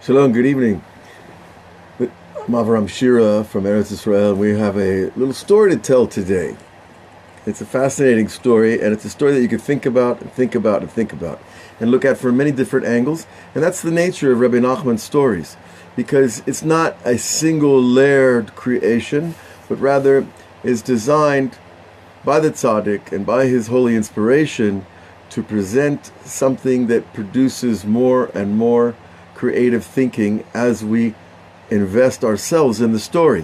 Shalom, good evening. I'm Avraham Shira from Eretz Israel. We have a little story to tell today. It's a fascinating story, and it's a story that you can think about and think about and think about and look at from many different angles. And that's the nature of Rebbe Nachman's stories, because it's not a single layered creation, but rather is designed by the Tzaddik and by his holy inspiration to present something that produces more and more creative thinking as we invest ourselves in the story.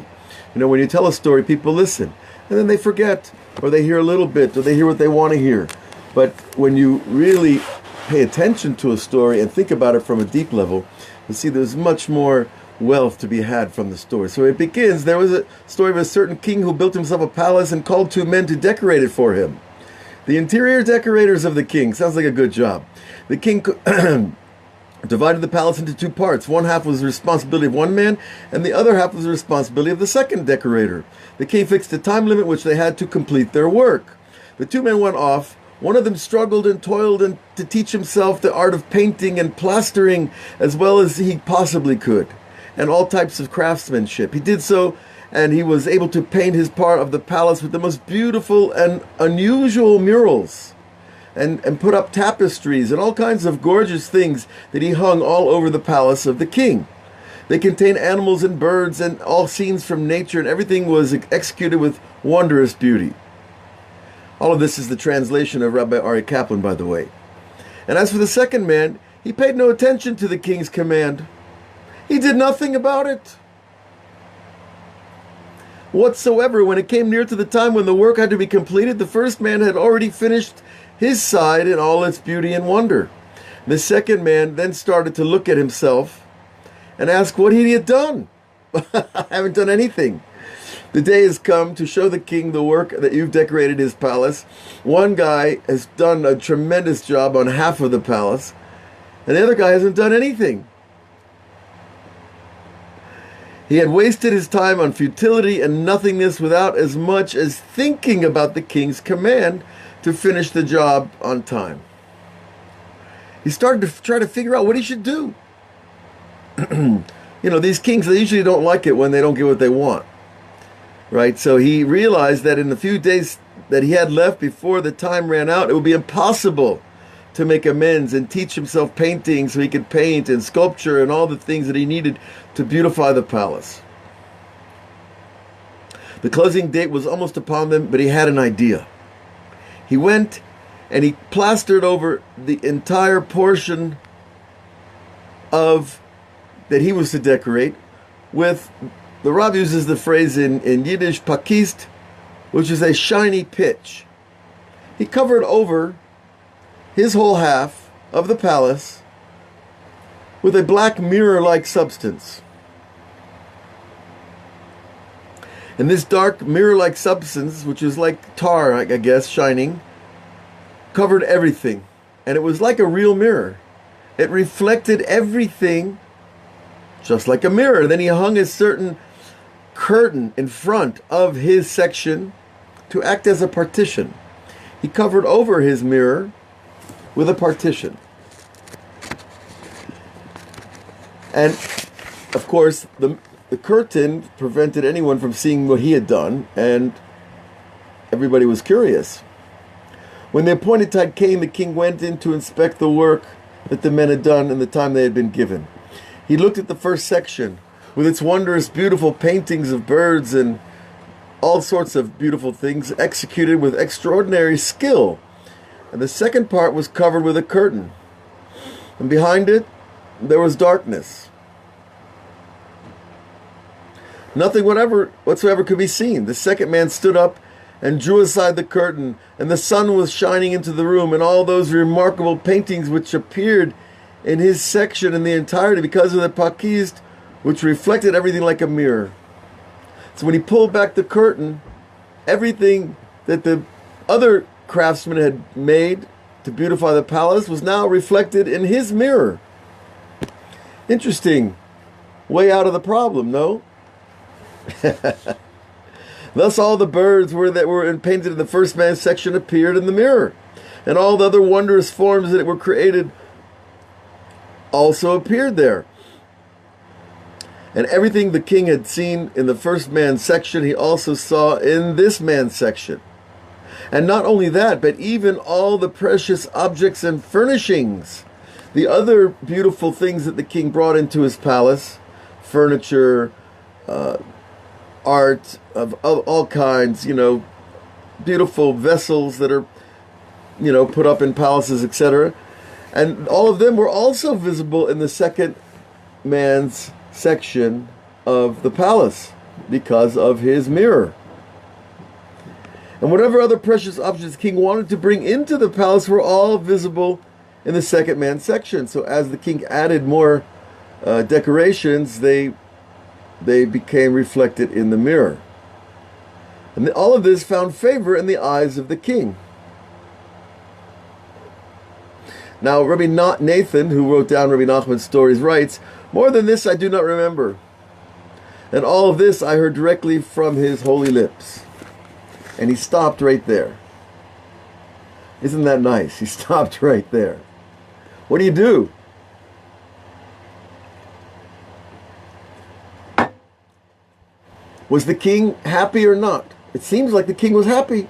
You know, when you tell a story, people listen, and then they forget, or they hear a little bit, or they hear what they want to hear. But when you really pay attention to a story and think about it from a deep level, you see there's much more wealth to be had from the story. So it begins, there was a story of a certain king who built himself a palace and called two men to decorate it for him. The interior decorators of the king, sounds like a good job. The king divided the palace into two parts. One half was the responsibility of one man, and the other half was the responsibility of the second decorator. The king fixed a time limit which they had to complete their work. The two men went off. One of them struggled and toiled to teach himself the art of painting and plastering as well as he possibly could, and all types of craftsmanship. He did so, and he was able to paint his part of the palace with the most beautiful and unusual murals, and put up tapestries and all kinds of gorgeous things that he hung all over the palace of the king. They contained animals and birds and all scenes from nature, and everything was executed with wondrous beauty. All of this is the translation of Rabbi Ari Kaplan, by the way. And as for the second man, he paid no attention to the king's command. He did nothing about it whatsoever. When it came near to the time when the work had to be completed, the first man had already finished his side in all its beauty and wonder. The second man then started to look at himself and ask what he had done. I haven't done anything. The day has come to show the king the work that you've decorated his palace. One guy has done a tremendous job on half of the palace, and the other guy hasn't done anything. He had wasted his time on futility and nothingness without as much as thinking about the king's command to finish the job on time. He started to try to figure out what he should do. You know, these kings, they usually don't like it when they don't get what they want, right? So he realized that in the few days that he had left before the time ran out, it would be impossible to make amends and teach himself painting so he could paint and sculpture and all the things that he needed to beautify the palace. The closing date was almost upon them, but he had an idea. He went and he plastered over the entire portion of that he was to decorate with, the Rav uses the phrase in Yiddish, pakist, which is a shiny pitch. He covered over his whole half of the palace with a black mirror-like substance. And this dark mirror-like substance, which is like tar, I guess, shining, covered everything. And it was like a real mirror. It reflected everything just like a mirror. Then he hung a certain curtain in front of his section to act as a partition. He covered over his mirror with a partition. And, of course, the curtain prevented anyone from seeing what he had done, and everybody was curious. When the appointed time came, the king went in to inspect the work that the men had done in the time they had been given. He looked at the first section with its wondrous, beautiful paintings of birds and all sorts of beautiful things executed with extraordinary skill. And the second part was covered with a curtain. And behind it, there was darkness. Nothing whatsoever could be seen. The second man stood up and drew aside the curtain, and the sun was shining into the room, and all those remarkable paintings which appeared in his section in the entirety because of the pakist, which reflected everything like a mirror. So when he pulled back the curtain, everything that the other craftsmen had made to beautify the palace was now reflected in his mirror. Interesting way out of the problem, no? Thus all the birds that were painted in the first man's section appeared in the mirror, and all the other wondrous forms that were created also appeared there. And everything the king had seen in the first man's section, he also saw in this man's section. And not only that, but even all the precious objects and furnishings, the other beautiful things that the king brought into his palace, furniture, art of all kinds, beautiful vessels that are, put up in palaces, etc. And all of them were also visible in the second man's section of the palace because of his mirror. And whatever other precious objects the king wanted to bring into the palace were all visible in the second man's section. So as the king added more decorations, they became reflected in the mirror. And all of this found favor in the eyes of the king. Now, Rebbe Nathan, who wrote down Rebbe Nachman's stories, writes, "More than this I do not remember. And all of this I heard directly from his holy lips." And he stopped right there. Isn't that nice? He stopped right there. What do you do? Was the king happy or not? It seems like the king was happy.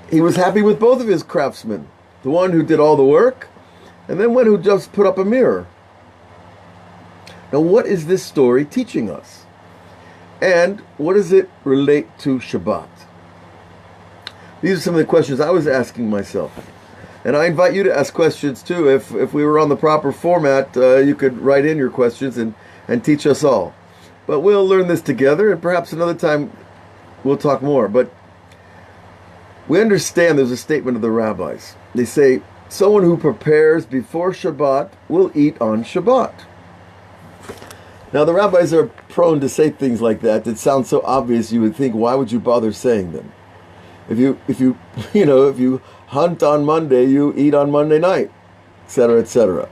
He was happy with both of his craftsmen. The one who did all the work, and then one who just put up a mirror. Now, what is this story teaching us? And what does it relate to Shabbat? These are some of the questions I was asking myself. And I invite you to ask questions too. If we were on the proper format, you could write in your questions and teach us all. But we'll learn this together, and perhaps another time we'll talk more. But we understand there's a statement of the rabbis. They say, someone who prepares before Shabbat will eat on Shabbat. Now, the rabbis are prone to say things like that sound so obvious you would think, why would you bother saying them? If you hunt on Monday, you eat on Monday night, etc., etc.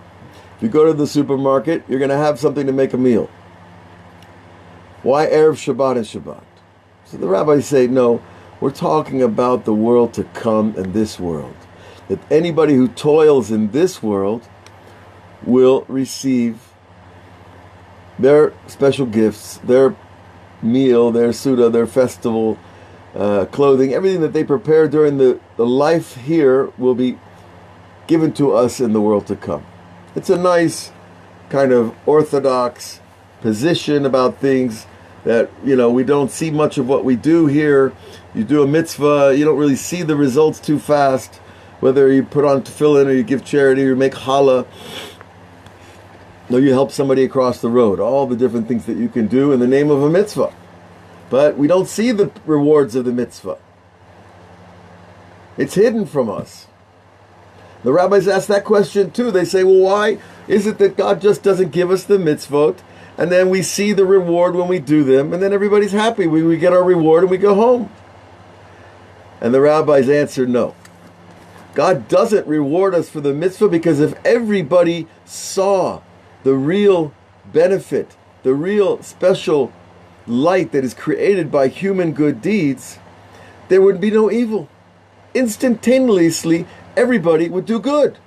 If you go to the supermarket, you're going to have something to make a meal. Why Erev Shabbat and Shabbat? So the rabbis say, no, we're talking about the world to come and this world. That anybody who toils in this world will receive their special gifts, their meal, their suda, their festival, clothing, everything that they prepare during the life here will be given to us in the world to come. It's a nice kind of orthodox position about things that, we don't see much of what we do here. You do a mitzvah, you don't really see the results too fast, whether you put on tefillin or you give charity or you make challah. No, you help somebody across the road. All the different things that you can do in the name of a mitzvah. But we don't see the rewards of the mitzvah. It's hidden from us. The rabbis ask that question too. They say, well, why is it that God just doesn't give us the mitzvot, and then we see the reward when we do them, and then everybody's happy. We get our reward and we go home. And the rabbis answer, no. God doesn't reward us for the mitzvah, because if everybody saw the real benefit, the real special light that is created by human good deeds, there would be no evil. Instantaneously, everybody would do good.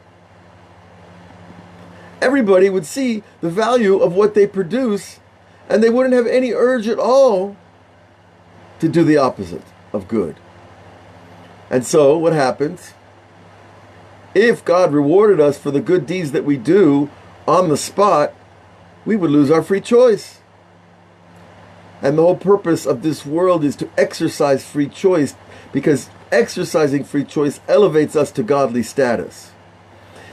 Everybody would see the value of what they produce, and they wouldn't have any urge at all to do the opposite of good. And so, what happens? If God rewarded us for the good deeds that we do on the spot, we would lose our free choice. And the whole purpose of this world is to exercise free choice, because exercising free choice elevates us to godly status.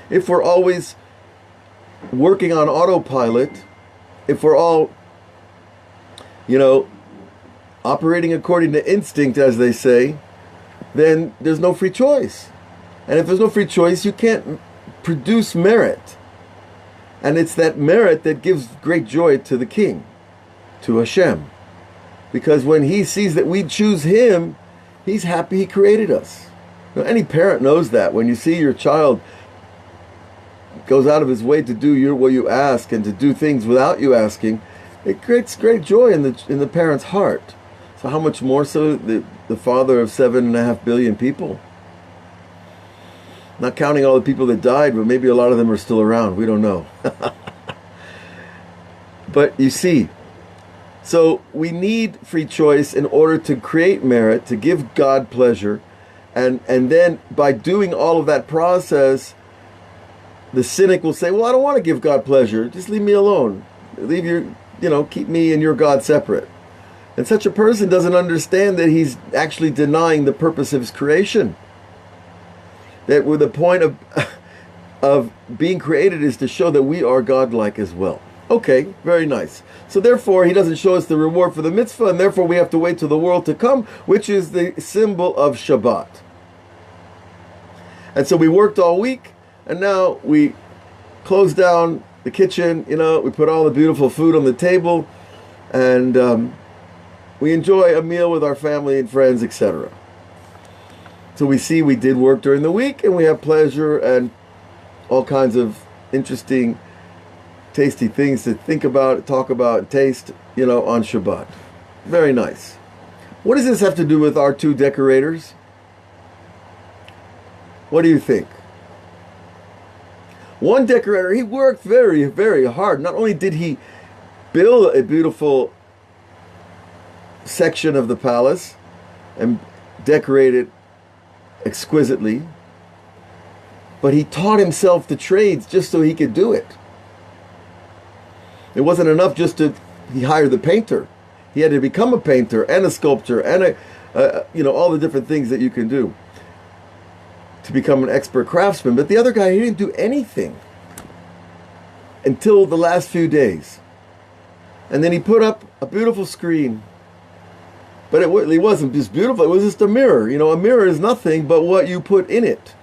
If we're always working on autopilot, if we're all, operating according to instinct, as they say, then there's no free choice. And if there's no free choice, you can't produce merit. And it's that merit that gives great joy to the king, to Hashem. Because when he sees that we choose him, he's happy he created us. Now, any parent knows that. When you see your child goes out of his way to do what you ask and to do things without you asking, it creates great joy in the parent's heart. So how much more so the father of 7.5 billion people? Not counting all the people that died, but maybe a lot of them are still around. We don't know. But you see, so we need free choice in order to create merit, to give God pleasure. And then by doing all of that process, the cynic will say, well, I don't want to give God pleasure. Just leave me alone. Leave keep me and your God separate. And such a person doesn't understand that he's actually denying the purpose of his creation. That with the point of being created is to show that we are godlike as well. Okay, very nice. So therefore, he doesn't show us the reward for the mitzvah, and therefore we have to wait till the world to come, which is the symbol of Shabbat. And so we worked all week, and now we close down the kitchen, we put all the beautiful food on the table, and we enjoy a meal with our family and friends, etc. So we see we did work during the week, and we have pleasure and all kinds of interesting, tasty things to think about, talk about, and taste, on Shabbat. Very nice. What does this have to do with our two decorators? What do you think? One decorator, he worked very, very hard. Not only did he build a beautiful section of the palace and decorate it exquisitely, but he taught himself the trades just so he could do it. It wasn't enough just he hired the painter. He had to become a painter and a sculptor and all the different things that you can do to become an expert craftsman. But the other guy, he didn't do anything until the last few days. And then he put up a beautiful screen. But it wasn't just beautiful, it was just a mirror. A mirror is nothing but what you put in it.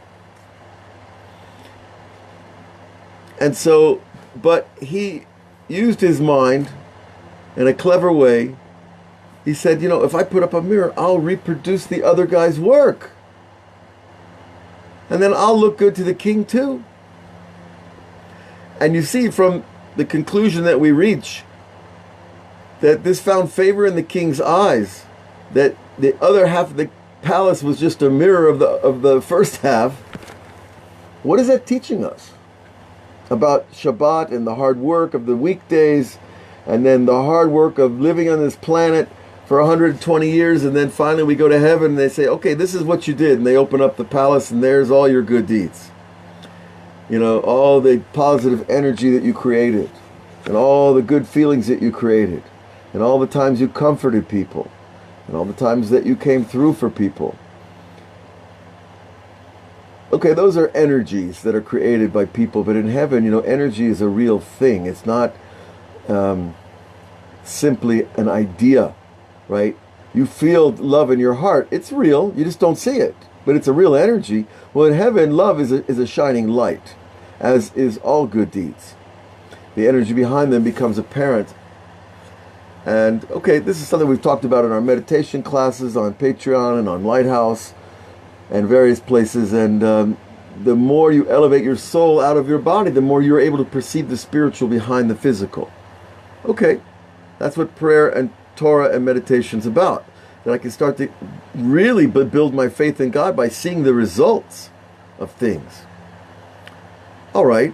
And so, but he used his mind in a clever way. He said, if I put up a mirror, I'll reproduce the other guy's work. And then I'll look good to the king too. And you see from the conclusion that we reach that this found favor in the king's eyes, that the other half of the palace was just a mirror of the first half. What is that teaching us about Shabbat and the hard work of the weekdays, and then the hard work of living on this planet for 120 years, and then finally we go to heaven and they say, okay, this is what you did, and they open up the palace and there's all your good deeds. All the positive energy that you created, and all the good feelings that you created, and all the times you comforted people, and all the times that you came through for people. Okay, those are energies that are created by people, but in heaven, energy is a real thing. It's not simply an idea, right? You feel love in your heart. It's real. You just don't see it, but it's a real energy. Well, in heaven, love is a shining light, as is all good deeds. The energy behind them becomes apparent. And okay, this is something we've talked about in our meditation classes on Patreon and on Lighthouse and various places. And the more you elevate your soul out of your body, the more you're able to perceive the spiritual behind the physical. Okay, that's what prayer and Torah and meditation's about. That I can start to really build my faith in God by seeing the results of things. All right,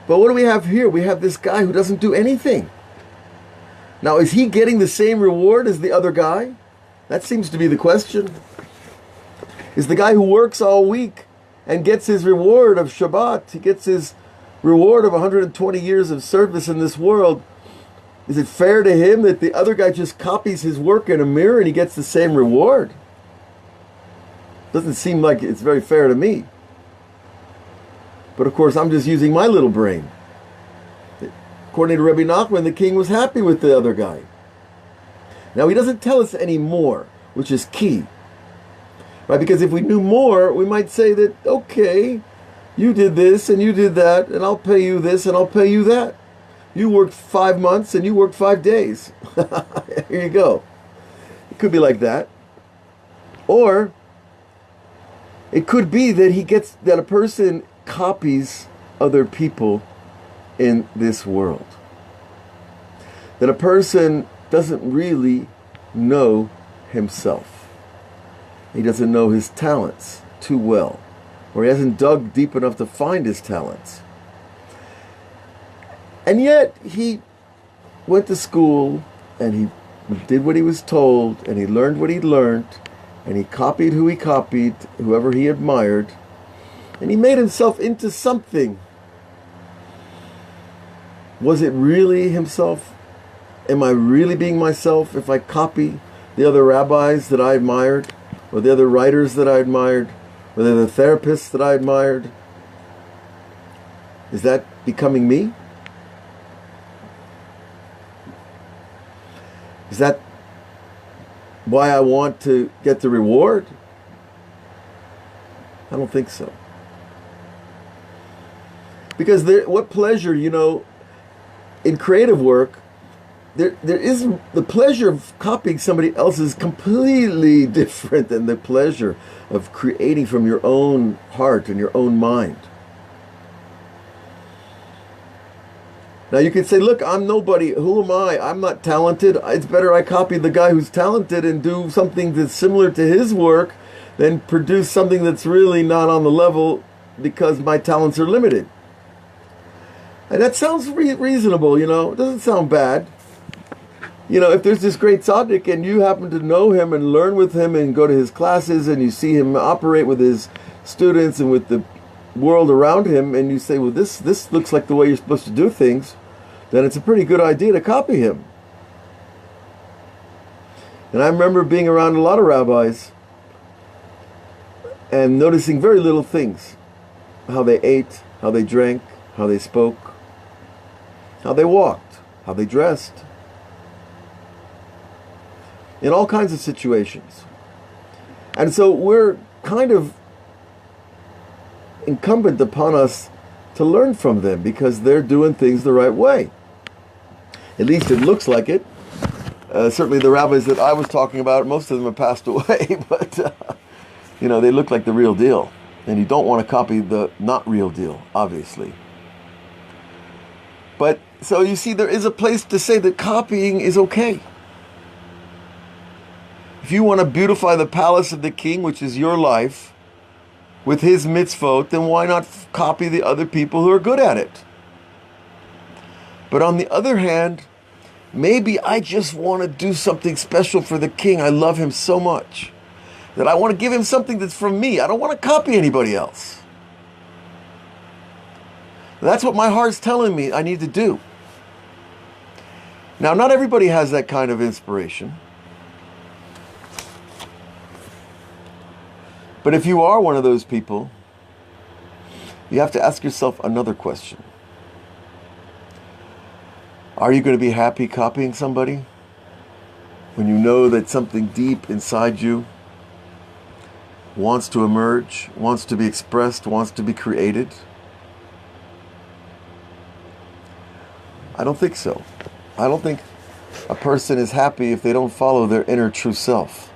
but what do we have here? We have this guy who doesn't do anything. Now, is he getting the same reward as the other guy? That seems to be the question. Is the guy who works all week and gets his reward of Shabbat, he gets his reward of 120 years of service in this world, is it fair to him that the other guy just copies his work in a mirror and he gets the same reward? Doesn't seem like it's very fair to me. But of course, I'm just using my little brain. According to Rebbe Nachman, the king was happy with the other guy. Now, he doesn't tell us any more, which is key. Right? Because if we knew more, we might say that, okay, you did this and you did that, and I'll pay you this and I'll pay you that. You worked 5 months and you worked 5 days. Here you go. It could be like that. Or it could be that a person copies other people in this world. That a person doesn't really know himself. He doesn't know his talents too well, or he hasn't dug deep enough to find his talents. And yet he went to school and he did what he was told and he learned what he learned and he copied who he copied, whoever he admired, and he made himself into something. Was it really himself? Am I really being myself if I copy the other rabbis that I admired, or the other writers that I admired, or the other therapists that I admired? Is that becoming me? Is that why I want to get the reward? I don't think so. Because what pleasure, in creative work, there is the pleasure of copying somebody else is completely different than the pleasure of creating from your own heart and your own mind. Now you could say, look, I'm nobody. Who am I? I'm not talented. It's better I copy the guy who's talented and do something that's similar to his work than produce something that's really not on the level because my talents are limited. And that sounds reasonable, It doesn't sound bad. If there's this great tzaddik and you happen to know him and learn with him and go to his classes and you see him operate with his students and with the world around him and you say, well, this looks like the way you're supposed to do things, then it's a pretty good idea to copy him. And I remember being around a lot of rabbis and noticing very little things. How they ate, how they drank, how they spoke, how they walked, how they dressed. In all kinds of situations. And so we're kind of incumbent upon us to learn from them because they're doing things the right way. At least it looks like it. Certainly the rabbis that I was talking about, most of them have passed away, but they look like the real deal. And you don't want to copy the not real deal, obviously. But, so you see, there is a place to say that copying is okay. If you want to beautify the palace of the king, which is your life, with his mitzvot, then why not copy the other people who are good at it? But on the other hand, maybe I just want to do something special for the king. I love him so much that I want to give him something that's from me. I don't want to copy anybody else. That's what my heart's telling me I need to do. Now, not everybody has that kind of inspiration. But if you are one of those people, you have to ask yourself another question. Are you going to be happy copying somebody when you know that something deep inside you wants to emerge, wants to be expressed, wants to be created? I don't think so. I don't think a person is happy if they don't follow their inner true self.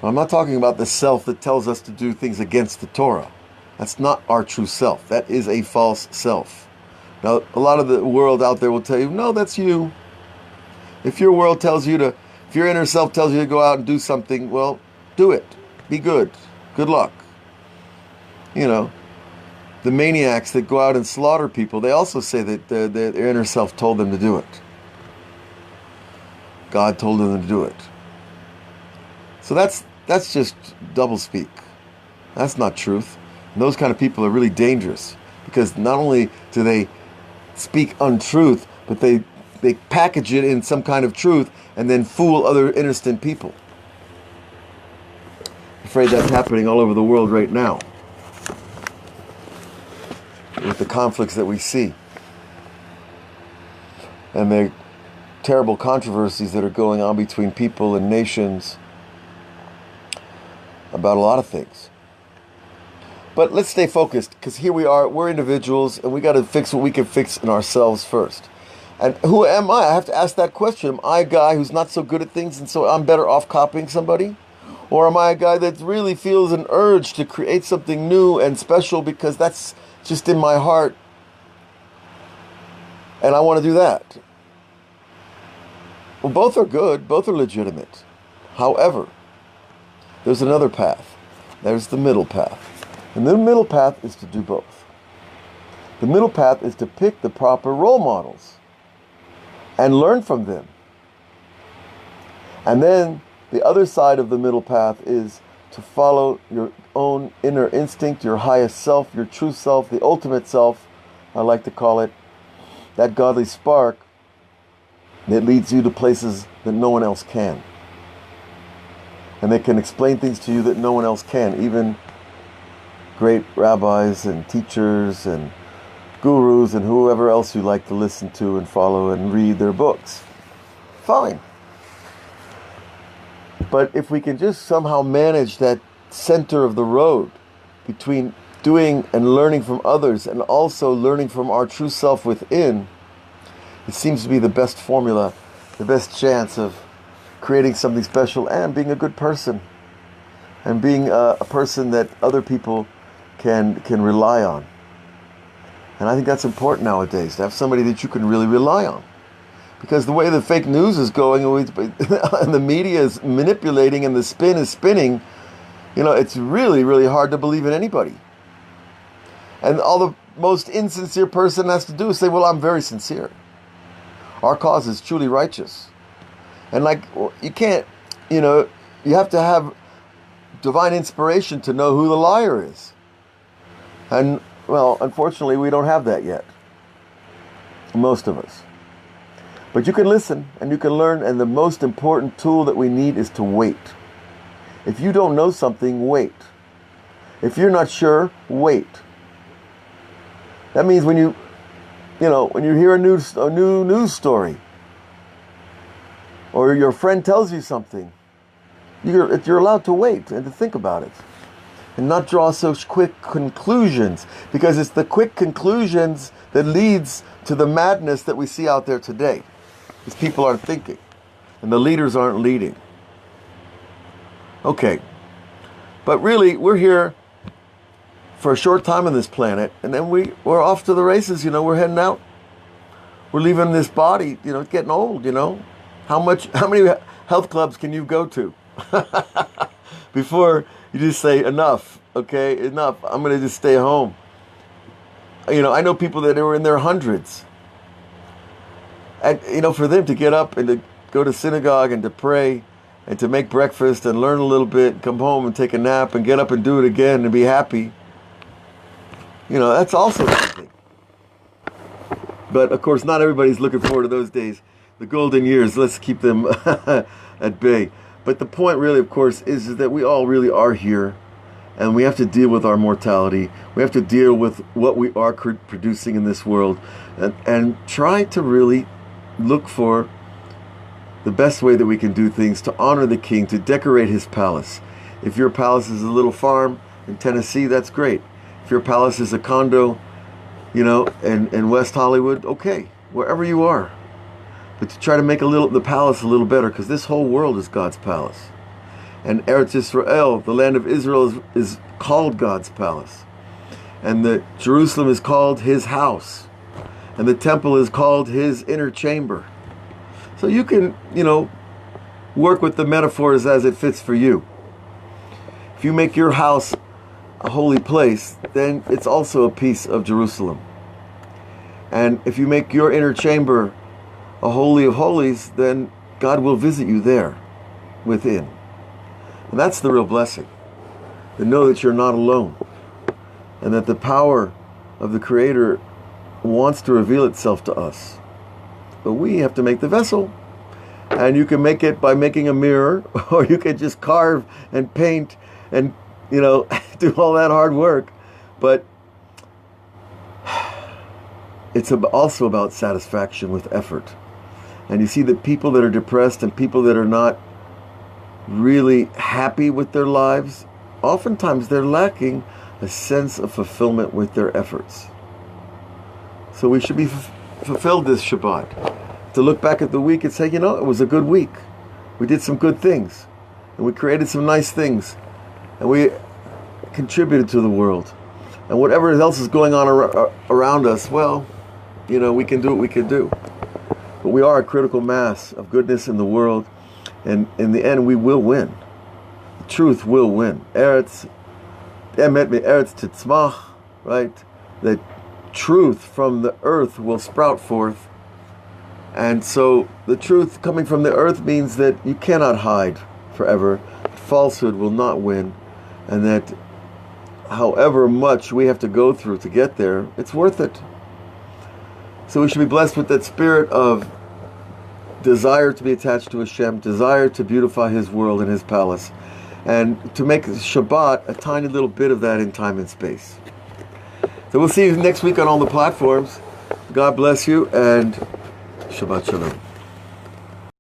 I'm not talking about the self that tells us to do things against the Torah. That's not our true self. That is a false self. Now, a lot of the world out there will tell you, no, that's you. If your world tells you to, if your inner self tells you to go out and do something, well, do it. Be good. Good luck. The maniacs that go out and slaughter people, they also say that their inner self told them to do it. God told them to do it. So that's just doublespeak. That's not truth. And those kind of people are really dangerous because not only do they speak untruth, but they package it in some kind of truth and then fool other innocent people. I'm afraid that's happening all over the world right now with the conflicts that we see and the terrible controversies that are going on between people and nations about a lot of things. But let's stay focused, because here we are, we're individuals, and we got to fix what we can fix in ourselves first. And who am I? I have to ask that question. Am I a guy who's not so good at things, and so I'm better off copying somebody? Or am I a guy that really feels an urge to create something new and special because that's just in my heart, and I want to do that? Well, both are good, both are legitimate. However, there's another path. There's the middle path. And the middle path is to do both. The middle path is to pick the proper role models. and learn from them. And then the other side of the middle path is to follow your own inner instinct, your highest self, your true self, the ultimate self, I like to call it, that godly spark that leads you to places that no one else can. And they can explain things to you that no one else can, even great rabbis and teachers and gurus and whoever else you like to listen to and follow and read their books. Fine. But if we can just somehow manage that center of the road between doing and learning from others and also learning from our true self within, it seems to be the best formula, the best chance of creating something special and being a good person and being a person that other people can rely on. And I think that's important nowadays, to have somebody that you can really rely on. Because the way the fake news is going and the media is manipulating and the spin is spinning, it's really, really hard to believe in anybody. And all the most insincere person has to do is say, well, I'm very sincere. Our cause is truly righteous. And you can't, you have to have divine inspiration to know who the liar is. And, well, unfortunately, we don't have that yet. Most of us. But you can listen and you can learn, and the most important tool that we need is to wait. If you don't know something, wait. If you're not sure, wait. That means when you hear a new news story, or your friend tells you something, you're allowed to wait and to think about it, and not draw such quick conclusions, because it's the quick conclusions that leads to the madness that we see out there today. Because people aren't thinking, and the leaders aren't leading. Okay, but really, we're here for a short time on this planet, and then we're off to the races. We're heading out. We're leaving this body. It's getting old. How many health clubs can you go to before you just say enough? Okay, enough. I'm going to just stay home. I know people that were in their hundreds. And, for them to get up and to go to synagogue and to pray and to make breakfast and learn a little bit, come home and take a nap and get up and do it again and be happy, that's also something. But, of course, not everybody's looking forward to those days. The golden years, let's keep them at bay. But the point really, of course, is that we all really are here. And we have to deal with our mortality. We have to deal with what we are producing in this world. And try to really look for the best way that we can do things to honor the king, to decorate his palace. If your palace is a little farm in Tennessee, that's great. If your palace is a condo, in West Hollywood, okay, wherever you are. But to try to make the palace a little better, because this whole world is God's palace. And Eretz Israel, the land of Israel, is called God's palace. And the Jerusalem is called his house. And the temple is called his inner chamber. So you can, work with the metaphors as it fits for you. If you make your house a holy place, then it's also a piece of Jerusalem. And if you make your inner chamber a holy of holies, then God will visit you there within. And that's the real blessing. To know that you're not alone. And that the power of the Creator wants to reveal itself to us. But we have to make the vessel. And you can make it by making a mirror, or you can just carve and paint and, do all that hard work. But it's also about satisfaction with effort. And you see that people that are depressed and people that are not really happy with their lives, oftentimes they're lacking a sense of fulfillment with their efforts. So we should be fulfilled this Shabbat. To look back at the week and say, it was a good week. We did some good things. And we created some nice things. And we contributed to the world. And whatever else is going on around us, well, we can do what we can do. But we are a critical mass of goodness in the world. And in the end, we will win. The truth will win. Eretz titzmach, right? The truth from the earth will sprout forth. And so the truth coming from the earth means that you cannot hide forever. Falsehood will not win. And that however much we have to go through to get there, it's worth it. So we should be blessed with that spirit of desire to be attached to Hashem, desire to beautify His world and His palace, and to make Shabbat a tiny little bit of that in time and space. So we'll see you next week on all the platforms. God bless you, and Shabbat Shalom.